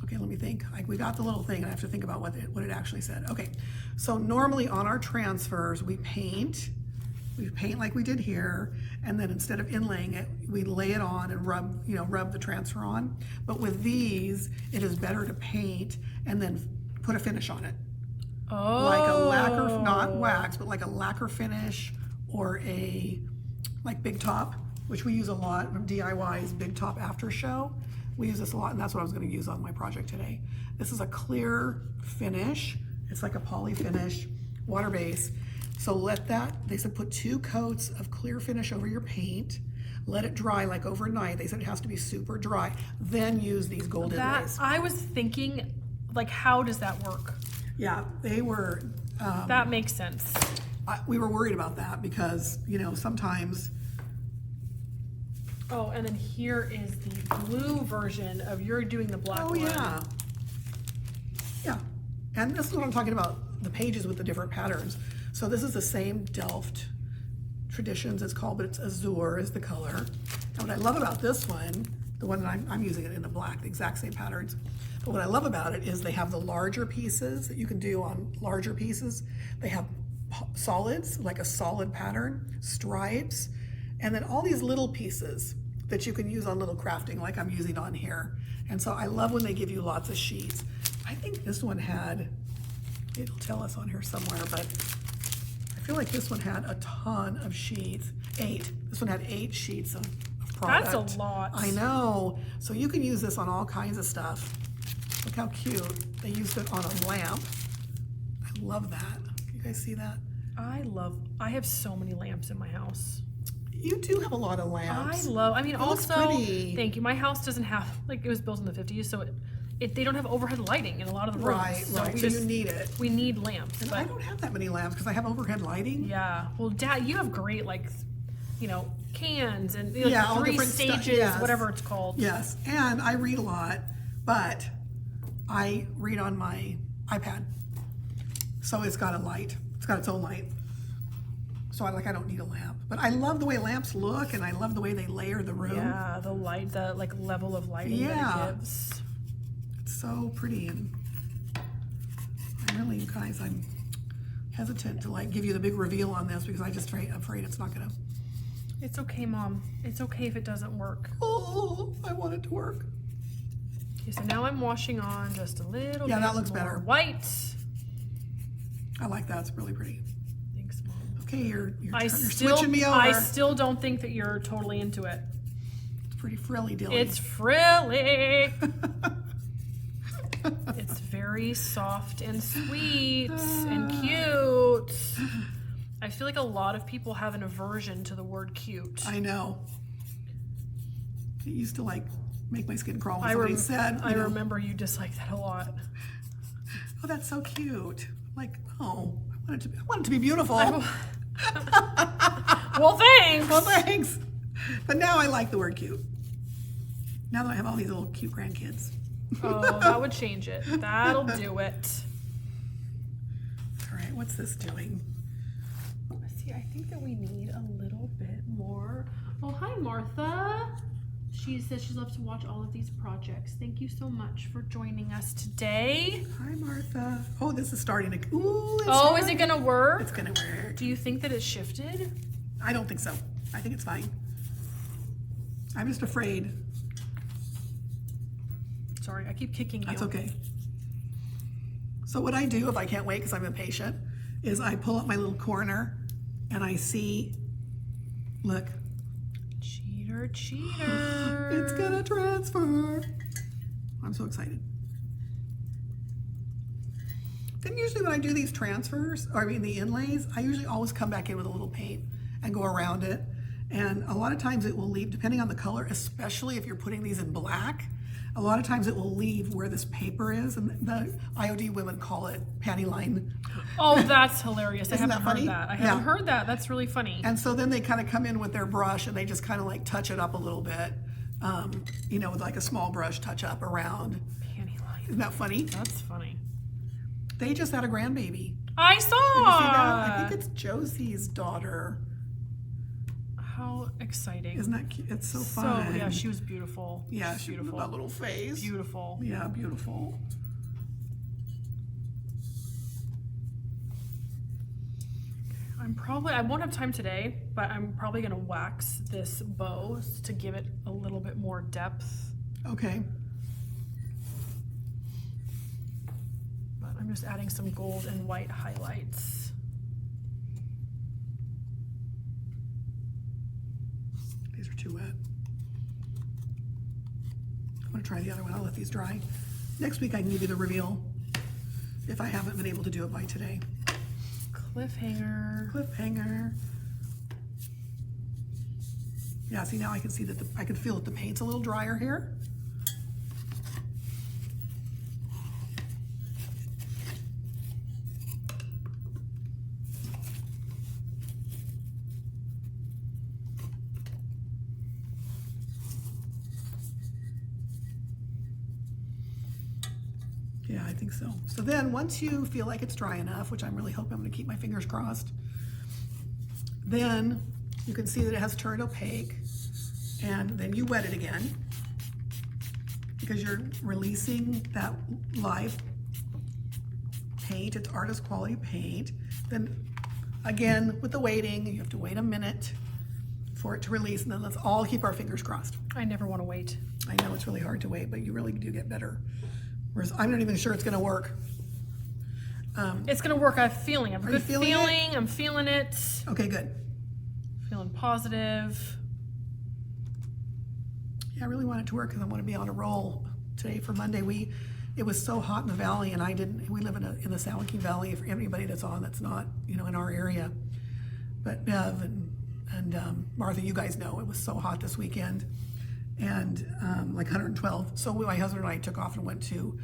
okay, let me think. We got the little thing, and I have to think about what it actually said. Okay, so normally on our transfers, we paint like we did here, and then instead of inlaying it, we lay it on and rub the transfer on. But with these, it is better to paint and then put a finish on it. Oh. Like a lacquer, not wax, but like a lacquer finish, or like Big Top, which we use a lot from DIY's Big Top After Show. We use this a lot, and that's what I was going to use on my project today. This is a clear finish. It's like a poly finish, water base. So they said put 2 coats of clear finish over your paint, let it dry like overnight. They said it has to be super dry. Then use these gold inlays. I was thinking, like, how does that work? Yeah, they were. That makes sense. We were worried about that because, sometimes. Oh, and then here is the blue version of you're doing the black one. Oh, yeah. Yeah. And this is what I'm talking about, the pages with the different patterns. So this is the same Delft Traditions, it's called, but it's Azure is the color. And what I love about this one, the one that I'm using it in the black, the exact same patterns. But what I love about it is they have the larger pieces that you can do on larger pieces. They have solids, like a solid pattern, stripes, and then all these little pieces that you can use on little crafting like I'm using on here. And so I love when they give you lots of sheets. I think this one it'll tell us on here somewhere, but I feel like this one had a ton of sheets, 8. This one had 8 sheets of product. That's a lot. I know. So you can use this on all kinds of stuff. Look how cute. They used it on a lamp. I love that. Can you guys see that? I have so many lamps in my house. You do have a lot of lamps. Also, pretty. thank you. My house doesn't have, it was built in the 50s, so they don't have overhead lighting in a lot of the rooms. Right. So you need it. We need lamps. And but I don't have that many lamps because I have overhead lighting. yeah. Well, Dad, you have great, cans and All 3 different stages, yes. whatever it's called. Yes, and I read a lot, but I read on my iPad. So it's got a light. It's got its own light. So I don't need a lamp. But I love the way lamps look, and I love the way they layer the room. Yeah, the light, the level of lighting that it gives. It's so pretty, and I'm hesitant to give you the big reveal on this because I'm afraid it's not gonna. It's okay, Mom. It's okay if it doesn't work. Oh, I want it to work. Okay, so now I'm washing on just a little bit that looks more better. white. I like that. It's really pretty. Thanks, Mom. Okay, you're switching me over. I still don't think that you're totally into it. It's pretty frilly, Dilly. It's frilly. It's very soft and sweet and cute. I feel like a lot of people have an aversion to the word cute. I know. It used to make my skin crawl when somebody said. I remember you disliked that a lot. Oh, that's so cute. I want it to be beautiful. Well, thanks. Well, thanks. But now I like the word cute. Now that I have all these little cute grandkids. Oh, that would change it. That'll do it. All right, what's this doing? See, I think that we need a little bit more. Oh, hi, Martha. She says she loves to watch all of these projects. Thank you so much for joining us today. Hi, Martha. Oh, this is starting to. Ooh, it's Oh, is starting. it gonna work? It's gonna work. Do you think that it shifted? I don't think so. I think it's fine. I'm just afraid. Sorry, I keep kicking you. That's okay. So what I do, if I can't wait because I'm impatient, is I pull up my little corner and I see, look, Cheater, cheater. it's gonna transfer. I'm so excited. Then usually when I do these transfers, or I mean the inlays, I usually always come back in with a little paint and go around it. And a lot of times it will leave, depending on the color, especially if you're putting these in black, a lot of times it will leave where this paper is, and the IOD women call it panty line. Oh, that's hilarious. I Isn't haven't that heard funny? that. I Yeah. haven't heard that. That's really funny. And so then they kind of come in with their brush and they just kind of like touch it up a little bit, you know, with like a small brush touch up around. Panty line. Isn't that funny? That's funny. They just had a grandbaby. I saw. Did you see that? I think it's Josie's daughter. How exciting. Isn't that cute? It's so So, fun. yeah, she was beautiful. Yeah, She's she beautiful. with that little face. Beautiful. Yeah, beautiful. I won't have time today, but I'm probably gonna wax this bow to give it a little bit more depth. Okay. But I'm just adding some gold and white highlights. These are too wet. I'm gonna try the other one. I'll let these dry. Next week I can give you the reveal if I haven't been able to do it by today. Cliffhanger. Cliffhanger. Yeah, see now I can see that I can feel that the paint's a little drier here. Yeah, I think so. So then once you feel like it's dry enough, which I'm really hoping, I'm gonna keep my fingers crossed, then you can see that it has turned opaque, and then you wet it again because you're releasing that live paint. It's artist quality paint. Then again, with the waiting, you have to wait a minute for it to release, and then let's all keep our fingers crossed. I never want to wait. I know it's really hard to wait, but you really do get better. Whereas I'm not even sure it's gonna work. It's gonna work. I have a feeling. I have a Are you good feeling it? feeling. I'm feeling it. Okay, good. Feeling positive. Yeah, I really want it to work because I want to be on a roll today for Monday. It was so hot in the valley, and we live in the San Joaquin Valley. For anybody that's not, you know, in our area. But Bev and Martha, you guys know it was so hot this weekend, and like 112. So my husband and I took off and went to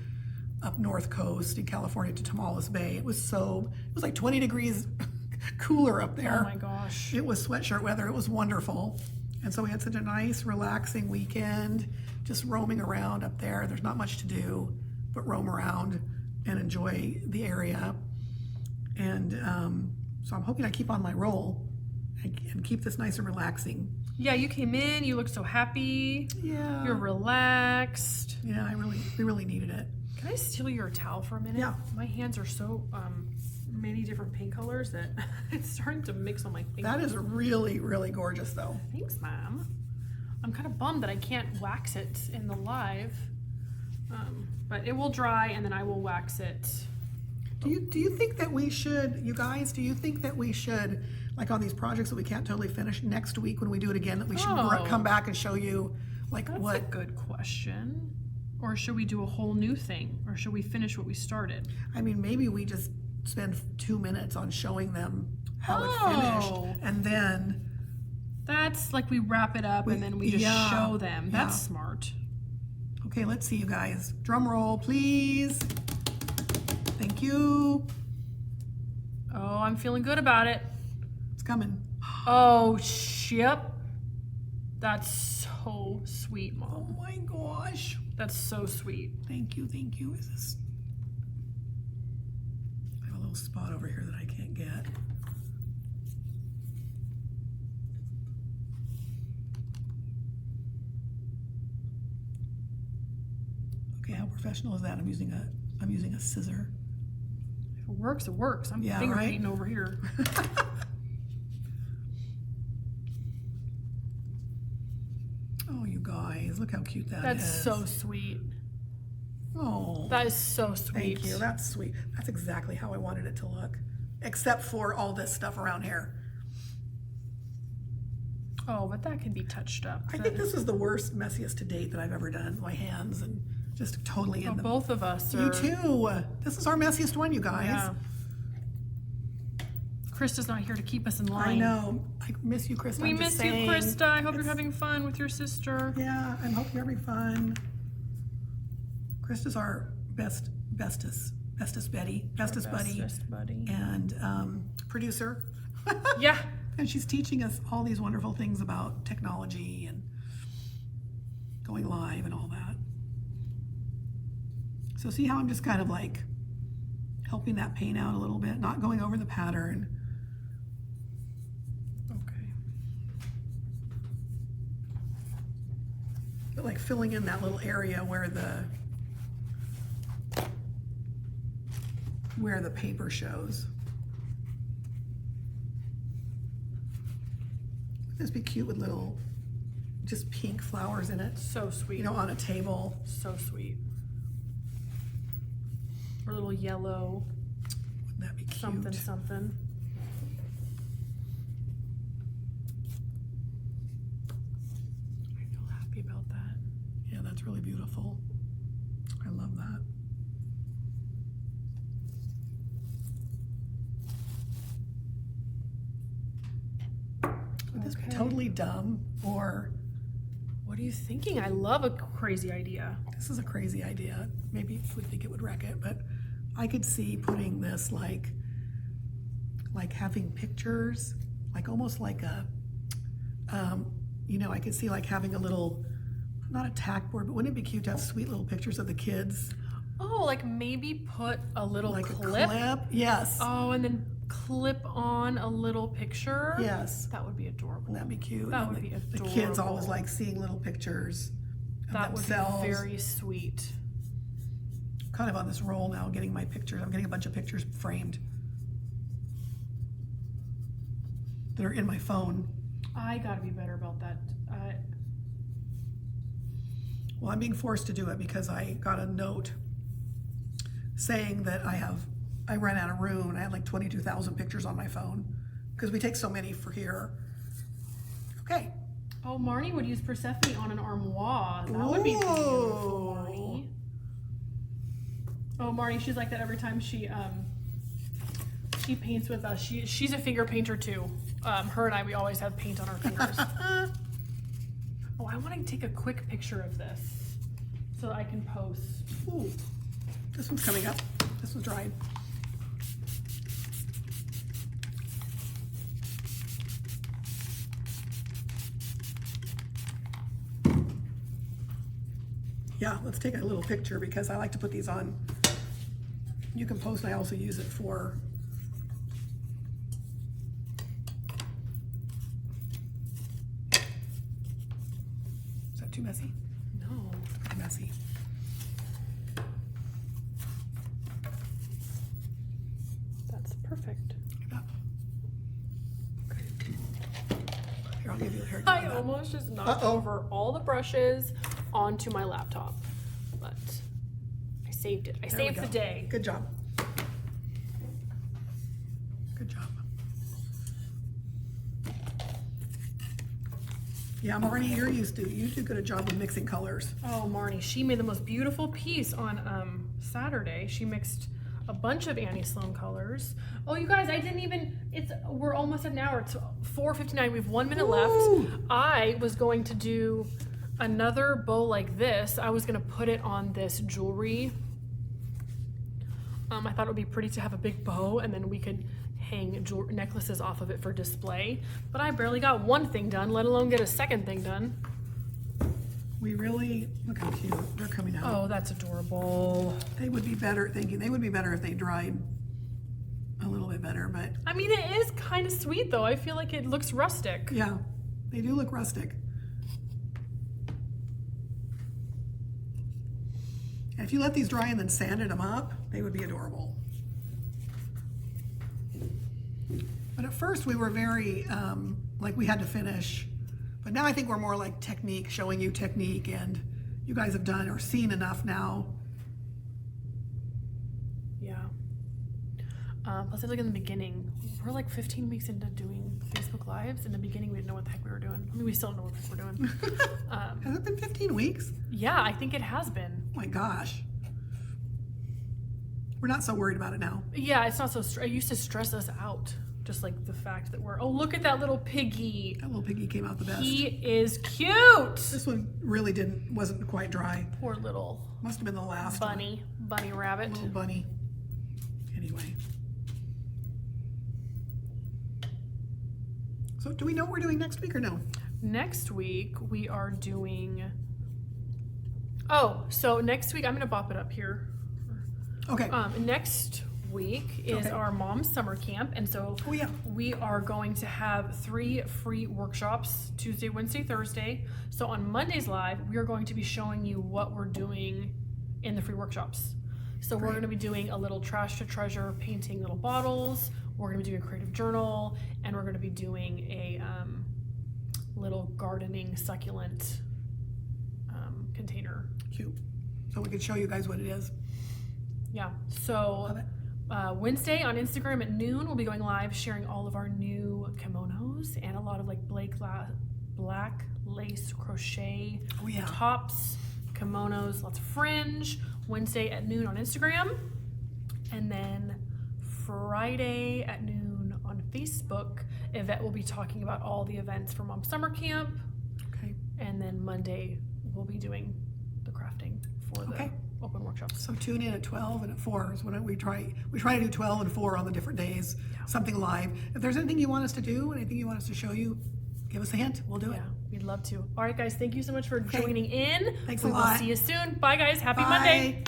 up north coast in California to Tamales Bay. It was like 20 degrees cooler up there. Oh my gosh. It was sweatshirt weather. It was wonderful. And so we had such a nice, relaxing weekend, just roaming around up there. There's not much to do but roam around and enjoy the area. And so I'm hoping I keep on my roll and keep this nice and relaxing. Yeah, you came in. You look so happy. Yeah. You're relaxed. Yeah, we really needed it. Can I steal your towel for a minute? Yeah. My hands are so many different paint colors that it's starting to mix on my fingers. That is really, really gorgeous though. Thanks, Mom. I'm kind of bummed that I can't wax it in the live, but it will dry and then I will wax it. Do you think that we should, you guys, do you think that we should, like on these projects that we can't totally finish next week when we do it again, that we should come back and show you like That's what? a good question. Or should we do a whole new thing? Or should we finish what we started? I mean, maybe we just spend 2 minutes on showing them how it finished, and then That's like we wrap it up and then we just show them. That's smart. Okay, let's see, you guys. Drum roll, please. Thank you. Oh, I'm feeling good about it. It's coming. Oh, shit. That's so sweet, Mom. Oh my gosh. That's so sweet. Thank you, thank you. Is this? I have a little spot over here that I can't get. professional is that? I'm using a scissor. If it works, it works. I'm Yeah, finger right? painting over here. Oh, you guys, look how cute that is. That's so sweet. Oh, That is so sweet. thank you. That's sweet. That's exactly how I wanted it to look, except for all this stuff around here. Oh, but that can be touched up. I think this is the worst, messiest to date that I've ever done. My hands and just totally in the. Both of us are. You too. This is our messiest one, you guys. Yeah. Krista's not here to keep us in line. I know. I miss you, Krista. We I'm just miss you, saying. Krista. I hope you're having fun with your sister. Yeah, I hope you're having fun. Krista's our bestest Betty, bestest buddy, Bestest buddy. and producer. Yeah. And she's teaching us all these wonderful things about technology and going live and all that. So see how I'm just kind of like helping that paint out a little bit, not going over the pattern. Okay. But like filling in that little area where the paper shows. Wouldn't this be cute with little just pink flowers in it? So sweet. You know, on a table. So sweet. Or a little yellow Wouldn't that be cute? something. I feel happy about that. Yeah, that's really beautiful. I love that. Would this be Okay. totally dumb, or What are you thinking? I love a crazy idea. this is a crazy idea? Maybe you would think it would wreck it, but I could see putting this like having pictures, like almost like a, you know, I could see like having a little, not a tack board, but wouldn't it be cute to have sweet little pictures of the kids? Oh, like maybe put a little Like clip. a clip? Yes. Oh, and then clip on a little picture. Yes. That would be adorable. Wouldn't that be cute? That And would be the kids always adorable. like seeing little pictures of That would themselves. be very sweet. Kind of on this roll now, getting my pictures. I'm getting a bunch of pictures framed that are in my phone. I gotta be better about that. Well, I'm being forced to do it because I got a note saying that I ran out of room and I had like 22,000 pictures on my phone because we take so many for here. Okay. Oh, Marnie would use Persephone on an armoire. That would be beautiful, Ooh. Marnie. Oh, Marnie, she's like that every time she paints with us. She's a finger painter too. Her and I, we always have paint on our fingers. Oh, I want to take a quick picture of this so that I can post. Ooh. This one's coming up. This one's dried. Yeah, let's take a little picture because I like to put these on. You can post, and I also use it for. Is that too messy? No. Too messy. That's perfect. Like that. Here, I'll give you a hair. I almost just knocked Uh-oh. over all the brushes onto my laptop, but I saved it. I There we saved the go. day. Good job. Good job. Yeah, Marnie, you do good a job of mixing colors. Oh, Marnie, she made the most beautiful piece on Saturday. She mixed a bunch of Annie Sloan colors. Oh, you guys, we're almost at an hour. It's 4:59. We have 1 minute left. Woo! I was going to do another bow like this. I was going to put it on this jewelry. I thought it would be pretty to have a big bow and then we could hang necklaces off of it for display. But I barely got one thing done, let alone get a second thing done. We really, look how cute, they're coming out. Oh, that's adorable. They would be better, they would be better if they dried a little bit better, but I mean, it is kind of sweet though. I feel like it looks rustic. yeah, they do look rustic. And if you let these dry and then sanded them up, they would be adorable. But at first we were very, like we had to finish. But now I think we're more like technique, showing you technique, and you guys have done or seen enough now. Yeah. Plus, I think in the beginning, we're like 15 weeks into doing Facebook Lives. In the beginning, we didn't know what the heck we were doing. I mean, we still don't know what the heck we're doing. Has it been 15 weeks? Yeah, I think it has been. Oh my gosh. We're not so worried about it now. Yeah, it's not so. It used to stress us out. Just like the fact that we're. Oh, look at that little piggy. That little piggy came out the best. He is cute. This one really wasn't quite dry. Poor little Must have been the last bunny rabbit. one. Little bunny. Anyway. So do we know what we're doing next week or no? Next week we are doing. Oh, so next week I'm gonna bop it up here. Okay. Next week is Okay. our mom's summer camp, and so Oh, yeah. we are going to have 3 free workshops: Tuesday, Wednesday, Thursday. So on Monday's live, we are going to be showing you what we're doing in the free workshops. So we're Great. going to be doing a little trash to treasure, painting little bottles. We're going to be doing a creative journal, and we're going to be doing a little gardening succulent container. Cute. So we could show you guys what it is. Yeah. Love So it. Wednesday on Instagram at noon, we'll be going live sharing all of our new kimonos and a lot of like black lace crochet Oh, yeah. tops, kimonos, lots of fringe. Wednesday at noon on Instagram. And then Friday at noon on Facebook, Yvette will be talking about all the events for Mom's Summer Camp. Okay. And then Monday, we'll be doing the crafting for the Okay. open workshops. So tune in at 12 and at 4 is when we try to do 12 and 4 on the different days, something live. If there's anything you want us to do, anything you want us to show you, give us a hint. We'll do it. Yeah, we'd love to. All right, guys, thank you so much for Okay. joining in. Thanks we a will lot. see you soon. Bye, guys. Happy Bye. Monday.